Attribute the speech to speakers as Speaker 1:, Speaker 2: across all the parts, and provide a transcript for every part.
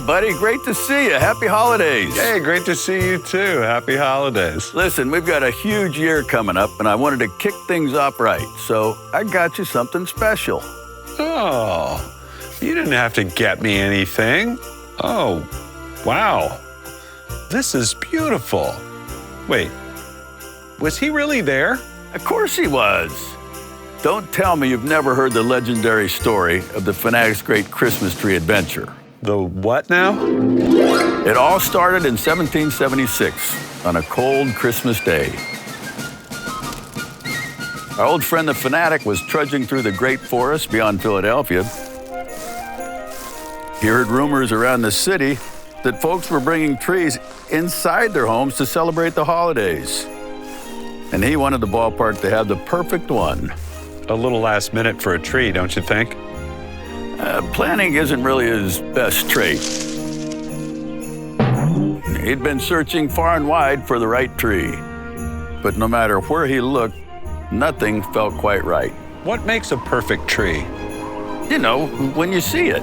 Speaker 1: buddy. Great to see you. Happy holidays.
Speaker 2: Hey, great to see you too. Happy holidays.
Speaker 1: Listen, we've got a huge year coming up, and I wanted to kick things off right, so I got you something special.
Speaker 2: Oh, you didn't have to get me anything. Oh, wow. This is beautiful. Wait, was he really there?
Speaker 1: Of course he was. Don't tell me you've never heard the legendary story of the Phanatic's great Christmas tree adventure.
Speaker 2: The what now?
Speaker 1: It all started in 1776 on a cold Christmas day. Our old friend the Phanatic was trudging through the great forest beyond Philadelphia. He heard rumors around the city that folks were bringing trees inside their homes to celebrate the holidays. And he wanted the ballpark to have the perfect one.
Speaker 2: A little last minute for a tree, don't you think?
Speaker 1: Planning isn't really his best trait. He'd been searching far and wide for the right tree. But no matter where he looked, nothing felt quite right.
Speaker 2: What makes a perfect tree?
Speaker 1: You know, when you see it.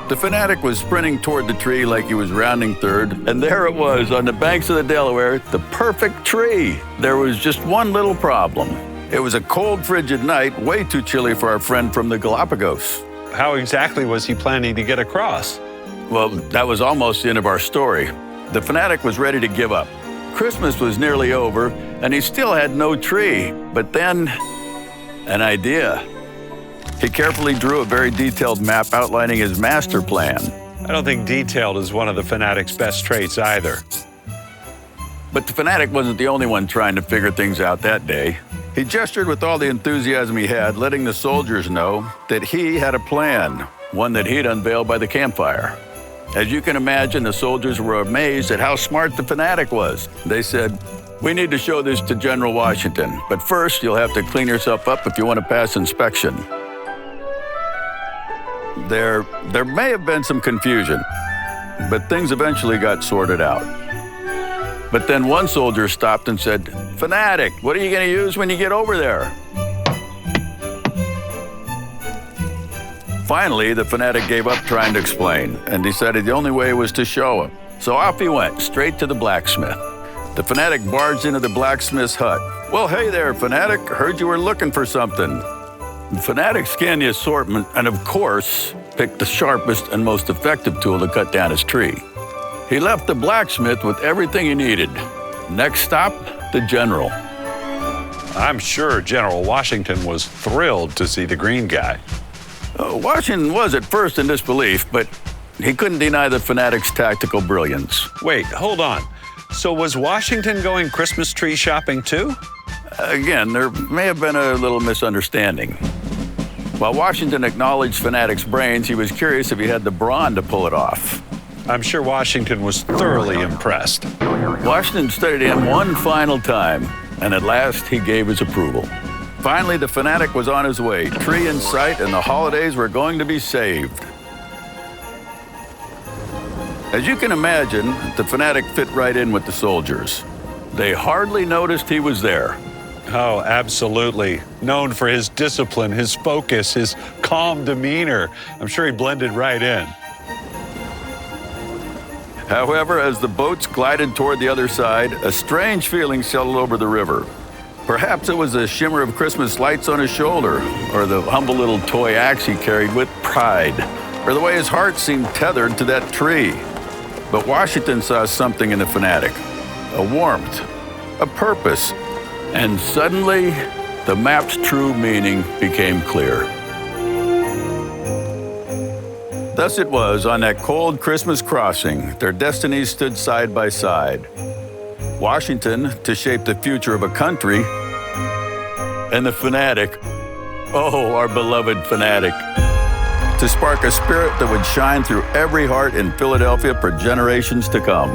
Speaker 1: The Phanatic was sprinting toward the tree like he was rounding third, and there it was on the banks of the Delaware, the perfect tree. There was just one little problem. It was a cold, frigid night, way too chilly for our friend from the Galapagos.
Speaker 2: How exactly was he planning to get across?
Speaker 1: Well, that was almost the end of our story. The Phanatic was ready to give up. Christmas was nearly over, and he still had no tree. But then, an idea. He carefully drew a very detailed map outlining his master plan.
Speaker 2: I don't think detailed is one of the Phanatic's best traits either.
Speaker 1: But the Phanatic wasn't the only one trying to figure things out that day. He gestured with all the enthusiasm he had, letting the soldiers know that he had a plan, one that he'd unveiled by the campfire. As you can imagine, the soldiers were amazed at how smart the Phanatic was. They said, "We need to show this to General Washington, but first you'll have to clean yourself up if you want to pass inspection." There may have been some confusion, but things eventually got sorted out. But then one soldier stopped and said, "Phanatic, what are you going to use when you get over there?" Finally, the Phanatic gave up trying to explain and decided the only way was to show him. So off he went, straight to the blacksmith. The Phanatic barged into the blacksmith's hut. "Well, hey there, Phanatic. Heard you were looking for something." The Phanatic scanned the assortment and, of course, picked the sharpest and most effective tool to cut down his tree. He left the blacksmith with everything he needed. Next stop, the general.
Speaker 2: I'm sure General Washington was thrilled to see the green guy.
Speaker 1: Washington was at first in disbelief, but he couldn't deny the Phanatic's tactical brilliance.
Speaker 2: Wait, hold on. So was Washington going Christmas tree shopping too?
Speaker 1: Again, there may have been a little misunderstanding. While Washington acknowledged Phanatic's brains, he was curious if he had the brawn to pull it off.
Speaker 2: I'm sure Washington was thoroughly impressed.
Speaker 1: Washington studied him one final time, and at last he gave his approval. Finally, the Phanatic was on his way, tree in sight, and the holidays were going to be saved. As you can imagine, the Phanatic fit right in with the soldiers. They hardly noticed he was there.
Speaker 2: Oh, absolutely. Known for his discipline, his focus, his calm demeanor. I'm sure he blended right in.
Speaker 1: However, as the boats glided toward the other side, a strange feeling settled over the river. Perhaps it was the shimmer of Christmas lights on his shoulder, or the humble little toy axe he carried with pride, or the way his heart seemed tethered to that tree. But Washington saw something in the Phanatic, a warmth, a purpose, and suddenly the map's true meaning became clear. Thus it was on that cold Christmas crossing, their destinies stood side by side. Washington to shape the future of a country, and the Phanatic, oh, our beloved Phanatic, to spark a spirit that would shine through every heart in Philadelphia for generations to come.